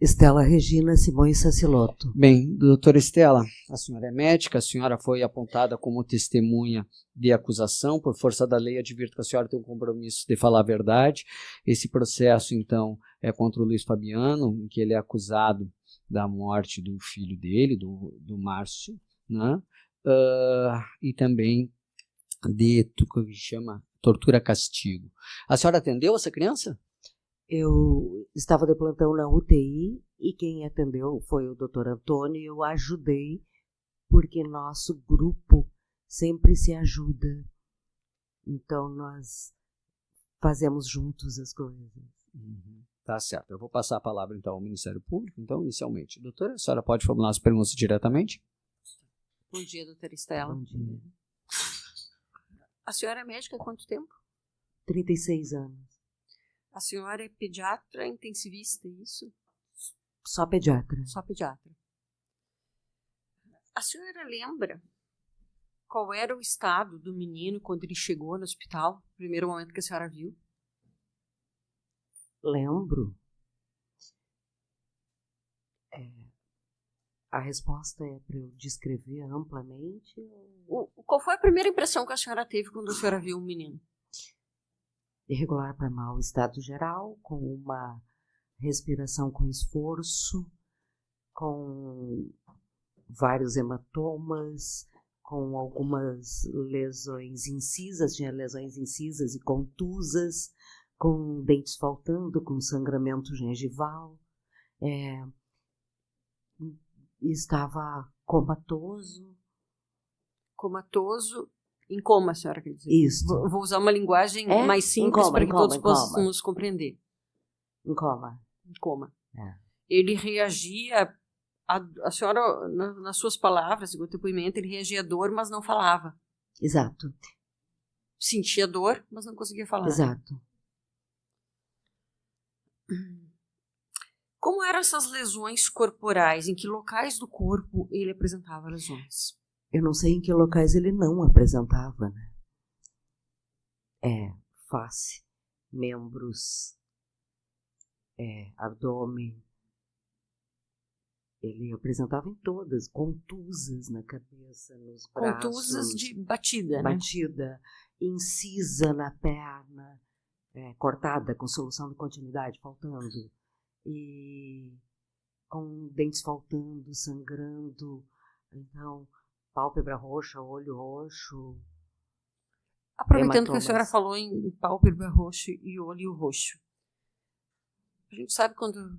Estela Regina Simões Saciloto. Bem, doutora Estela, a senhora é médica, a senhora foi apontada como testemunha de acusação, por força da lei, advirto que a senhora tem um compromisso de falar a verdade. Esse processo, então, é contra o Luiz Fabiano, em que ele é acusado da morte do filho dele, do Márcio, né? E também de, como que chama? Tortura-castigo. A senhora atendeu essa criança? Eu estava de plantão na UTI e quem atendeu foi o Dr. Antônio e eu ajudei porque nosso grupo sempre se ajuda. Então nós fazemos juntos as coisas. Uhum. Tá certo. Eu vou passar a palavra então ao Ministério Público. Então, inicialmente, doutora, a senhora pode formular as perguntas diretamente? Bom dia, doutora Estela. Bom dia. A senhora é médica há quanto tempo? 36 anos. A senhora é pediatra intensivista, é isso? Só pediatra. Só pediatra. A senhora lembra qual era o estado do menino quando ele chegou no hospital, no primeiro momento que a senhora viu? Lembro. A resposta é para eu descrever amplamente? Qual foi a primeira impressão que a senhora teve quando a senhora viu o menino? Irregular para mau estado geral, com uma respiração com esforço, com vários hematomas, com algumas lesões incisas, tinha lesões incisas e contusas, com dentes faltando, com sangramento gengival. Estava comatoso. Comatoso, em coma, a senhora quer dizer? Isso. Vou usar uma linguagem mais simples para que todos possam nos compreender. Em coma. Em coma. É. Ele reagia, a senhora, nas suas palavras, segundo o depoimento, ele reagia à dor, mas não falava. Exato. Sentia dor, mas não conseguia falar. Exato. Como eram essas lesões corporais? Em que locais do corpo ele apresentava lesões? Eu não sei em que locais ele não apresentava, né? Face, membros, abdômen. Ele apresentava em todas, contusas na cabeça, nos braços. Contusas de batida, Batida, incisa na perna, cortada, com solução de continuidade faltando. E com dentes faltando, sangrando. Então, pálpebra roxa, olho roxo. Aproveitando que a senhora falou em pálpebra roxa e olho roxo. A gente sabe quando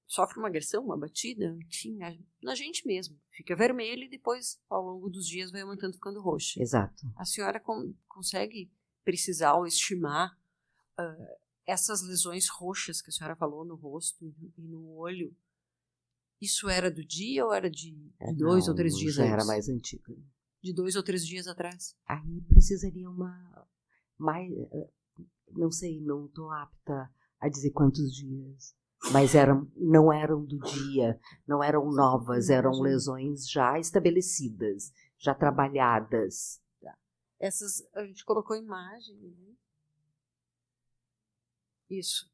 sofre uma agressão, uma batida, enfim, na gente mesmo. Fica vermelho e depois, ao longo dos dias, vai aumentando, ficando roxo. Exato. A senhora consegue precisar ou estimar essas lesões roxas que a senhora falou no rosto e no olho? Isso era do dia ou era de 2 ou 3 dias já antes? Era mais antigo. De 2 ou 3 dias atrás? Aí precisaria não sei, não estou apta a dizer quantos dias. Mas não eram do dia, não eram novas, eram lesões já estabelecidas, já trabalhadas. Essas, a gente colocou imagem, né? Isso.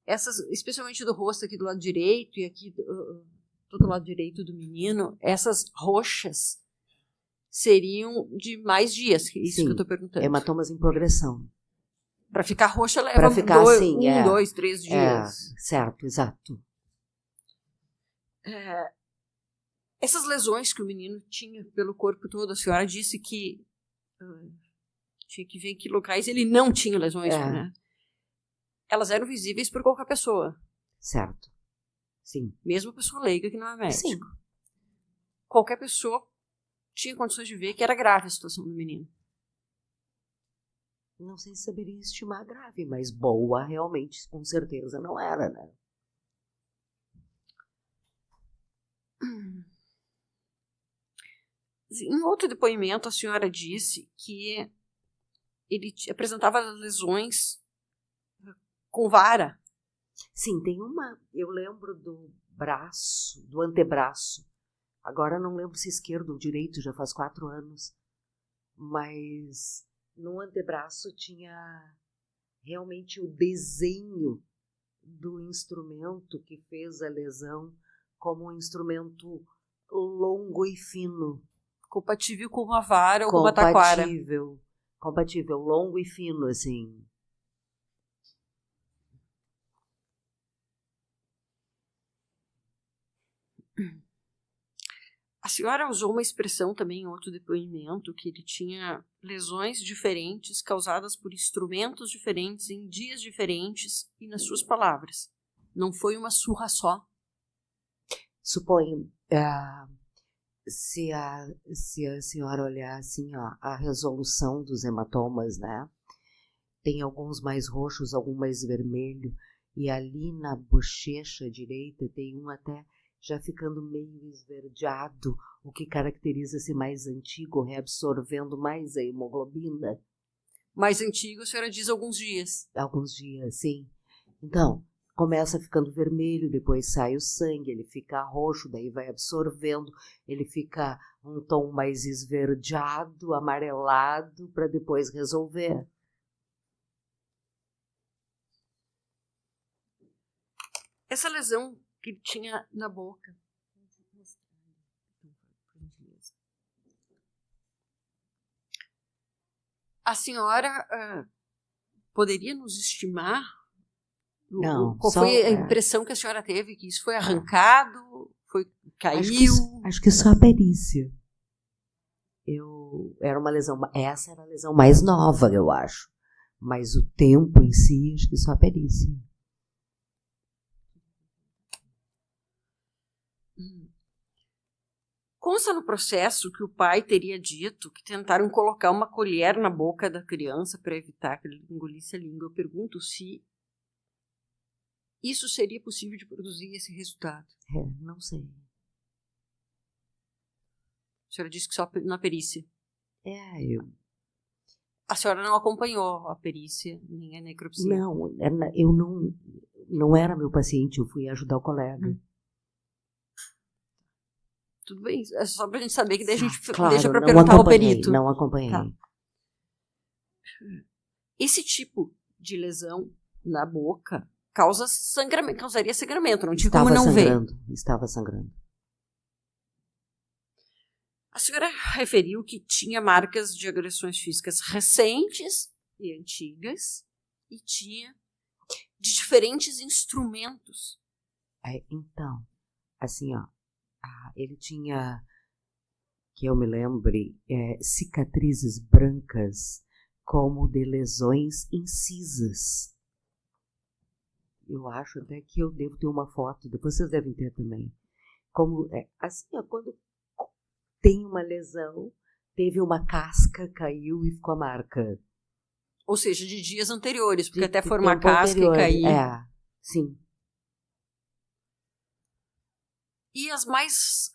Essas, especialmente do rosto aqui do lado direito e aqui do lado direito do menino, essas roxas seriam de mais dias, que é isso. Sim, que eu estou perguntando. Hematomas em progressão. Para ficar roxa leva 2, 3 dias. Certo, exato. Essas lesões que o menino tinha pelo corpo todo, a senhora disse que tinha que ver em que locais ele não tinha lesões, né? Elas eram visíveis por qualquer pessoa. Certo. Sim. Mesmo a pessoa leiga que não é médico. Sim. Qualquer pessoa tinha condições de ver que era grave a situação do menino. Não sei se saberia estimar grave, mas boa realmente, com certeza, não era, né? Em outro depoimento, a senhora disse que ele apresentava lesões com vara. Sim, tem uma... Eu lembro do braço, do antebraço. Agora não lembro se esquerdo ou direito, já faz 4 anos. Mas no antebraço tinha realmente o desenho do instrumento que fez a lesão como um instrumento longo e fino. Compatível com uma vara ou com uma taquara. Compatível, longo e fino, assim. A senhora usou uma expressão também em outro depoimento, que ele tinha lesões diferentes causadas por instrumentos diferentes em dias diferentes e nas suas palavras. Não foi uma surra só. Suponho, se a senhora olhar assim, ó, a resolução dos hematomas, né? Tem alguns mais roxos, alguns mais vermelho, e ali na bochecha direita tem um até já ficando meio esverdeado, o que caracteriza-se mais antigo, reabsorvendo mais a hemoglobina. Mais antigo, a senhora diz alguns dias. Alguns dias, sim. Então, começa ficando vermelho, depois sai o sangue, ele fica roxo, daí vai absorvendo, ele fica um tom mais esverdeado, amarelado, para depois resolver. Essa lesão que ele tinha na boca. A senhora poderia nos estimar? Não. Qual foi a impressão que a senhora teve? Que isso foi arrancado? Caiu? Acho que só a perícia. Essa era a lesão mais nova, eu acho. Mas o tempo em si, acho que só a perícia. Consta no processo que o pai teria dito que tentaram colocar uma colher na boca da criança para evitar que ele engolisse a língua. Eu pergunto se isso seria possível de produzir esse resultado. Não sei. A senhora disse que só na perícia. A senhora não acompanhou a perícia, nem a necropsia? Não, eu não era meu paciente, eu fui ajudar o colega. Tudo bem, é só pra gente saber que daí a gente claro, deixa pra perguntar ao perito. Não acompanhei. Tá. Esse tipo de lesão na boca causaria sangramento, não tinha como não ver. Estava sangrando. A senhora referiu que tinha marcas de agressões físicas recentes e antigas e tinha de diferentes instrumentos. Então, assim, ó, ele tinha, que eu me lembre, cicatrizes brancas como de lesões incisas. Eu acho até que eu devo ter uma foto, depois vocês devem ter também. Como, assim, ó, quando tem uma lesão, teve uma casca, caiu e ficou a marca. Ou seja, de dias anteriores, porque até formar casca e cair. Sim. E as mais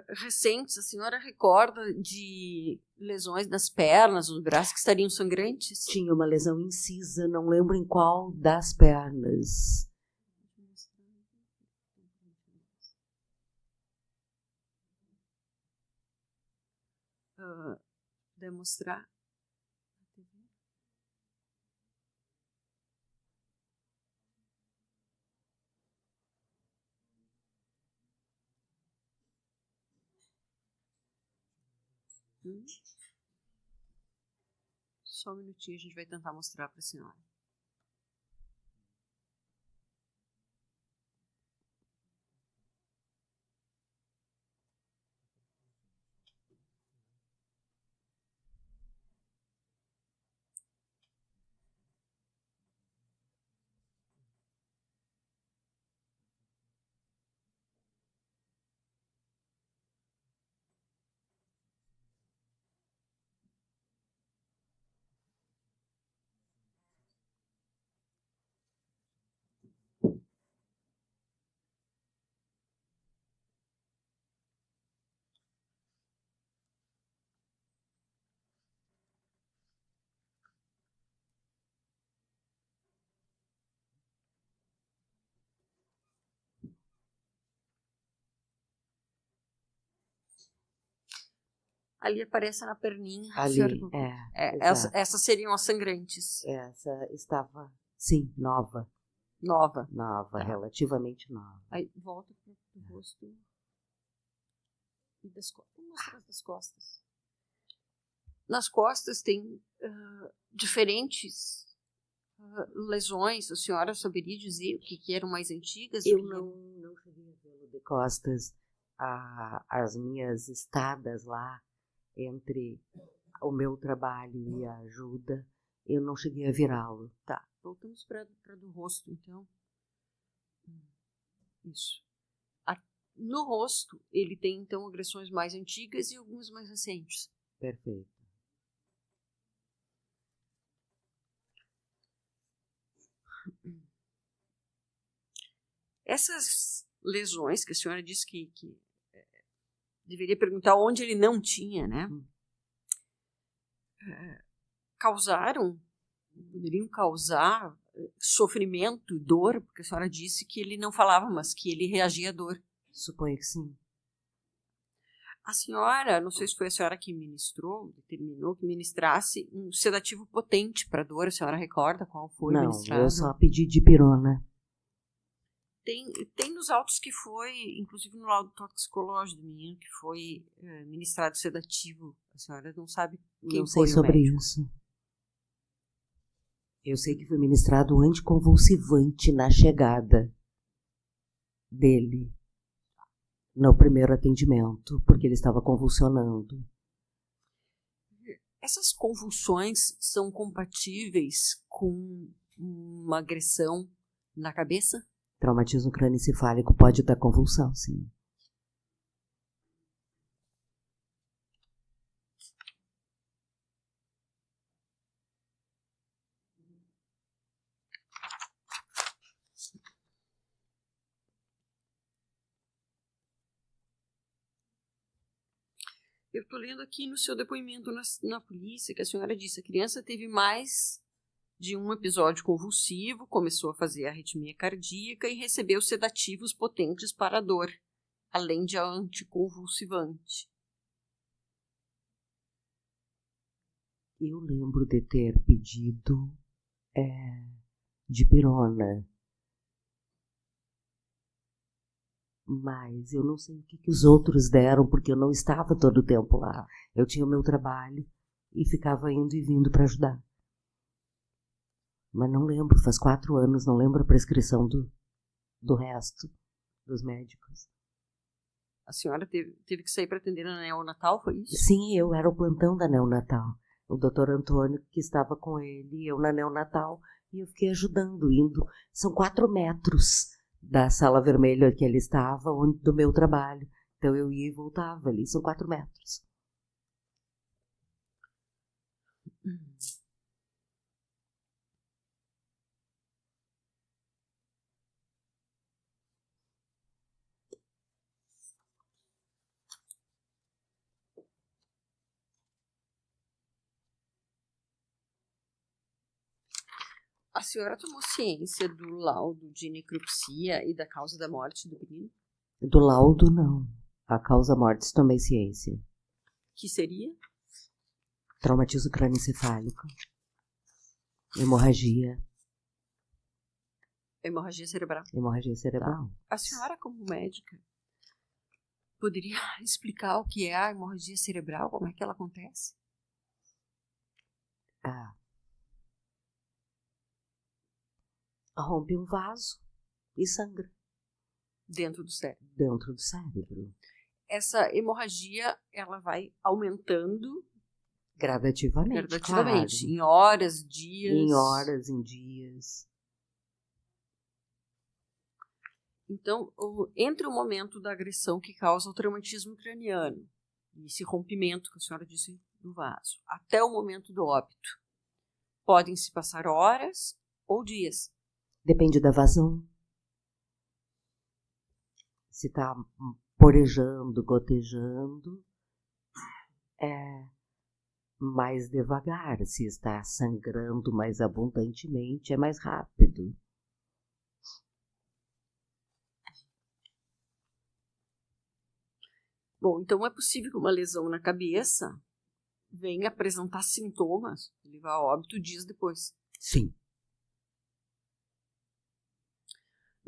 recentes, a senhora recorda de lesões nas pernas, nos braços que estariam sangrantes? Tinha uma lesão incisa, não lembro em qual das pernas. Demonstrar. Só um minutinho, a gente vai tentar mostrar para a senhora. Ali aparece na perninha. Ali, essas seriam as sangrantes. Essa estava, sim, nova. Nova. Nova, Tá. relativamente nova. Aí volta para o rosto e das costas. Vou mostrar das costas. Nas costas tem diferentes lesões. A senhora saberia dizer o que eram mais antigas? Eu não cheguei a vê-lo de costas. As minhas estadas lá entre o meu trabalho e a ajuda, eu não cheguei a virá-lo. Tá, voltamos para do rosto, então. Isso. No rosto, ele tem, então, agressões mais antigas e algumas mais recentes. Perfeito. Essas lesões que a senhora disse que deveria perguntar onde ele não tinha, né? Poderiam causar sofrimento, dor, porque a senhora disse que ele não falava, mas que ele reagia à dor. Suponho que sim. A senhora, não sei se foi a senhora que ministrou, determinou que ministrasse um sedativo potente para dor. A senhora recorda qual foi Não, ministrado? eu só pedi dipirona. Tem nos autos que foi, inclusive no laudo toxicológico do menino, que foi ministrado sedativo. A senhora não sabe quem não foi sei o sobre médico. isso. Eu sei que foi ministrado anticonvulsivante na chegada dele no primeiro atendimento, porque ele estava convulsionando. Essas convulsões são compatíveis com uma agressão na cabeça? Traumatismo crânioencefálico pode dar convulsão, sim. Eu estou lendo aqui no seu depoimento na polícia que a senhora disse que a criança teve mais de um episódio convulsivo, começou a fazer arritmia cardíaca e recebeu sedativos potentes para a dor, além de anticonvulsivante. Eu lembro de ter pedido dipirona, mas eu não sei o que os outros deram, porque eu não estava todo o tempo lá. Eu tinha o meu trabalho e ficava indo e vindo para ajudar. Mas não lembro, faz 4 anos, não lembro a prescrição do resto dos médicos. A senhora teve que sair para atender na neonatal, foi isso? Sim, eu era o plantão da neonatal. O doutor Antônio que estava com ele, eu na neonatal, e eu fiquei ajudando, indo. São 4 metros da sala vermelha que ele estava, do meu trabalho. Então eu ia e voltava ali, são 4 metros. A senhora tomou ciência do laudo de necropsia e da causa da morte do menino? Do laudo, não. A causa mortis tomei ciência. Que seria? Traumatismo crânioencefálico. Hemorragia. Hemorragia cerebral. Hemorragia cerebral. Tá. A senhora, como médica, poderia explicar o que é a hemorragia cerebral? Como é que ela acontece? Rompe um vaso e sangra. Dentro do cérebro. Dentro do cérebro. Essa hemorragia, ela vai aumentando Gradativamente, claro. em horas, dias. Em horas, em dias. Então, entre o momento da agressão que causa o traumatismo craniano e esse rompimento que a senhora disse do vaso, até o momento do óbito, podem se passar horas ou dias. Depende da vazão. Se está porejando, gotejando, é mais devagar. Se está sangrando mais abundantemente, é mais rápido. Bom, então é possível que uma lesão na cabeça venha apresentar sintomas e levar a óbito dias depois. Sim.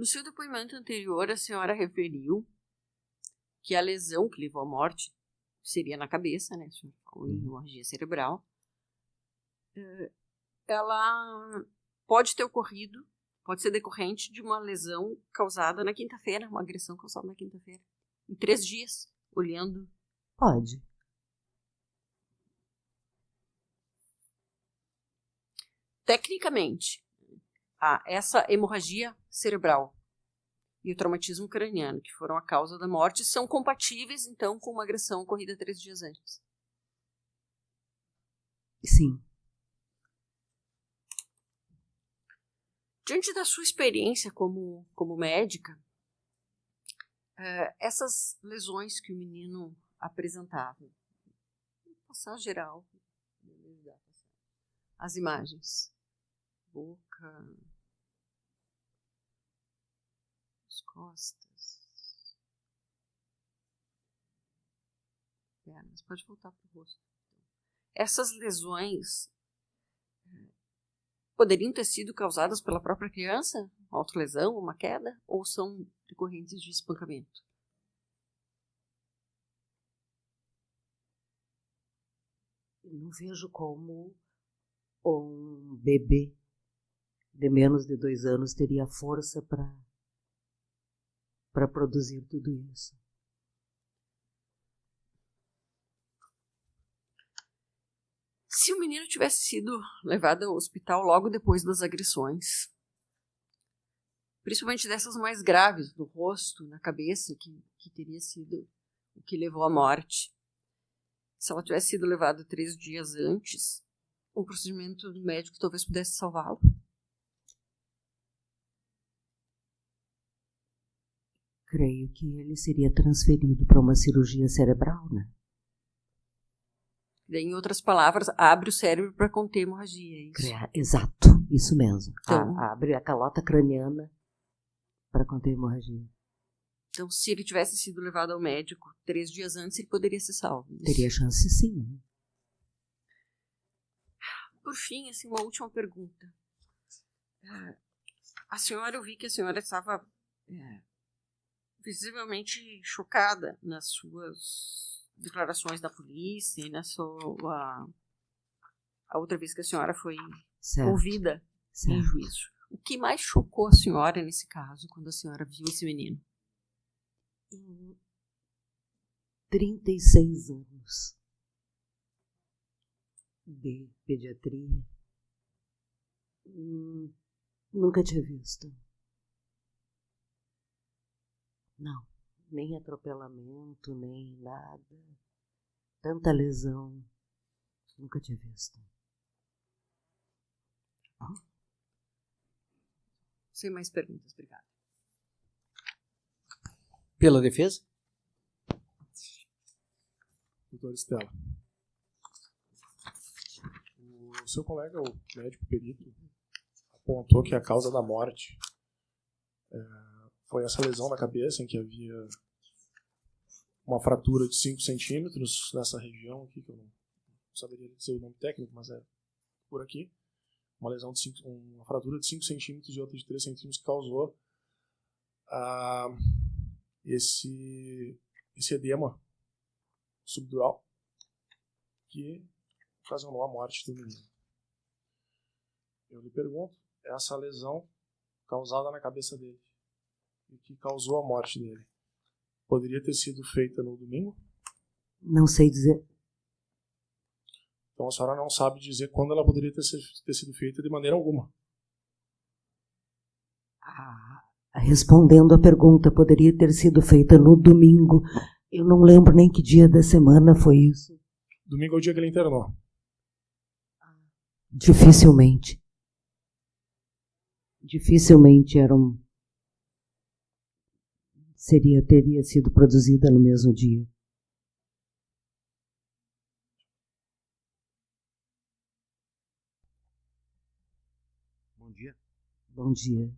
No seu depoimento anterior, a senhora referiu que a lesão que levou à morte seria na cabeça, né? A senhora falou em hemorragia cerebral. Ela pode ter ocorrido, pode ser decorrente de uma lesão causada na quinta-feira, uma agressão causada na quinta-feira. Em 3 dias, olhando. Pode. Tecnicamente, essa hemorragia cerebral e o traumatismo craniano, que foram a causa da morte, são compatíveis, então, com uma agressão ocorrida 3 dias antes. Sim. Diante da sua experiência como médica, essas lesões que o menino apresentava, vou passar geral, as imagens, boca, as costas, pernas, pode voltar para o rosto. Essas lesões poderiam ter sido causadas pela própria criança, uma autolesão, uma queda, ou são decorrentes de espancamento? Eu não vejo como um bebê de menos de 2 anos teria força para produzir tudo isso. Se o menino tivesse sido levado ao hospital logo depois das agressões, principalmente dessas mais graves, do rosto, na cabeça, que teria sido o que levou à morte, se ela tivesse sido levada 3 dias antes, um procedimento médico talvez pudesse salvá-lo? Creio que ele seria transferido para uma cirurgia cerebral, né? Em outras palavras, abre o cérebro para conter hemorragia, é isso? Exato, isso mesmo. Então, Abre a calota craniana para conter hemorragia. Então, se ele tivesse sido levado ao médico 3 dias antes, ele poderia ser salvo. Isso. Teria chance, sim. Por fim, assim, uma última pergunta. A senhora, eu vi que a senhora estava visivelmente chocada nas suas declarações da polícia e na sua a outra vez que a senhora foi ouvida em juízo. O que mais chocou a senhora nesse caso, quando a senhora viu esse menino? Em 36 anos de pediatria, nunca tinha visto. Não, nem atropelamento, nem nada. Tanta lesão, nunca tinha visto. Sem mais perguntas, obrigada. Pela defesa? Doutora Estela, o seu colega, o médico perito, apontou que a causa da morte foi essa lesão na cabeça, em que havia uma fratura de 5 centímetros nessa região aqui, que eu não saberia dizer o nome técnico, mas é por aqui. Uma fratura de 5 centímetros e outra de 3 centímetros que causou esse edema subdural que ocasionou a morte do menino. Eu lhe pergunto, essa lesão causada na cabeça dele e que causou a morte dele, poderia ter sido feita no domingo? Não sei dizer. Então a senhora não sabe dizer quando ela poderia ter sido feita de maneira alguma. Respondendo a pergunta, poderia ter sido feita no domingo. Eu não lembro nem que dia da semana foi isso. Domingo é o dia que ele internou. Dificilmente. Dificilmente teria sido produzida no mesmo dia. Bom dia. Bom dia.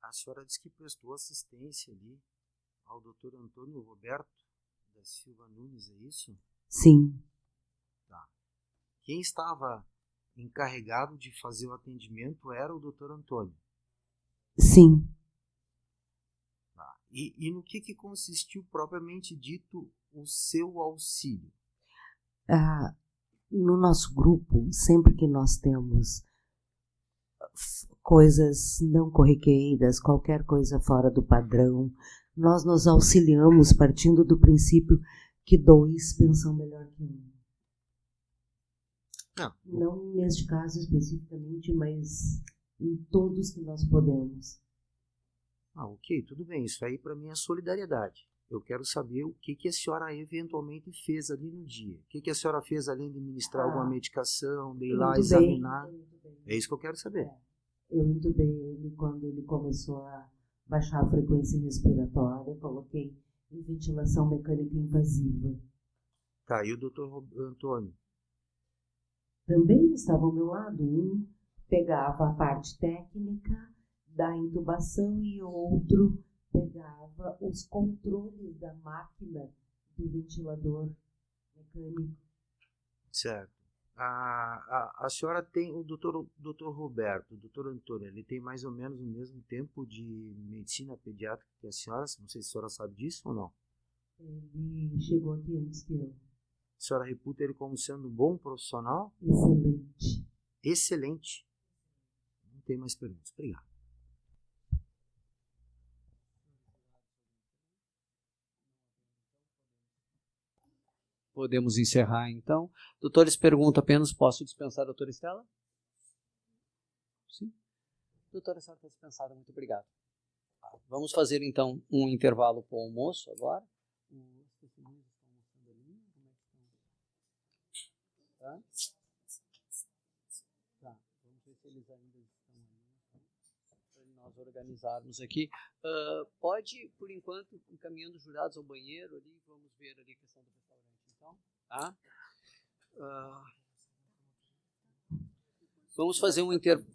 A senhora disse que prestou assistência ali ao Dr. Antônio Roberto da Silva Nunes, é isso? Sim. Tá. Quem estava encarregado de fazer o atendimento era o Dr. Antônio? Sim. E no que consistiu propriamente dito o seu auxílio? No nosso grupo, sempre que nós temos coisas não corriqueiras, qualquer coisa fora do padrão, nós nos auxiliamos partindo do princípio que 2 pensam melhor que 1. Não neste caso especificamente, mas em todos que nós podemos. Ok, tudo bem. Isso aí para mim é solidariedade. Eu quero saber o que a senhora eventualmente fez ali no dia. O que a senhora fez além de ministrar alguma medicação, de ir lá examinar? É isso que eu quero saber. Eu intubei ele quando ele começou a baixar a frequência respiratória, coloquei em ventilação mecânica invasiva. Tá, e o doutor Antônio? Também estava ao meu lado. Um pegava a parte técnica da intubação e outro pegava os controles da máquina do ventilador mecânico. Certo. A senhora tem o doutor Roberto, o doutor Antônio, ele tem mais ou menos o mesmo tempo de medicina pediátrica que a senhora? Não sei se a senhora sabe disso ou não. Ele chegou aqui antes que eu. A senhora reputa ele como sendo um bom profissional? Excelente. Excelente. Não tem mais perguntas. Obrigado. Podemos encerrar, então. Doutores, pergunta apenas, posso dispensar a doutora Estela? Sim. Doutora, a senhora está dispensada, muito obrigado. Vamos fazer, então, um intervalo para o almoço agora. Os testemunhos estão mostrando ali? Como é que estão? Tá? Tá, vamos ver se eles ainda estão ali, para nós organizarmos aqui. Pode, por enquanto, encaminhando os jurados ao banheiro ali, vamos ver ali a questão do restaurante, então. Tá? Vamos fazer um intervalo.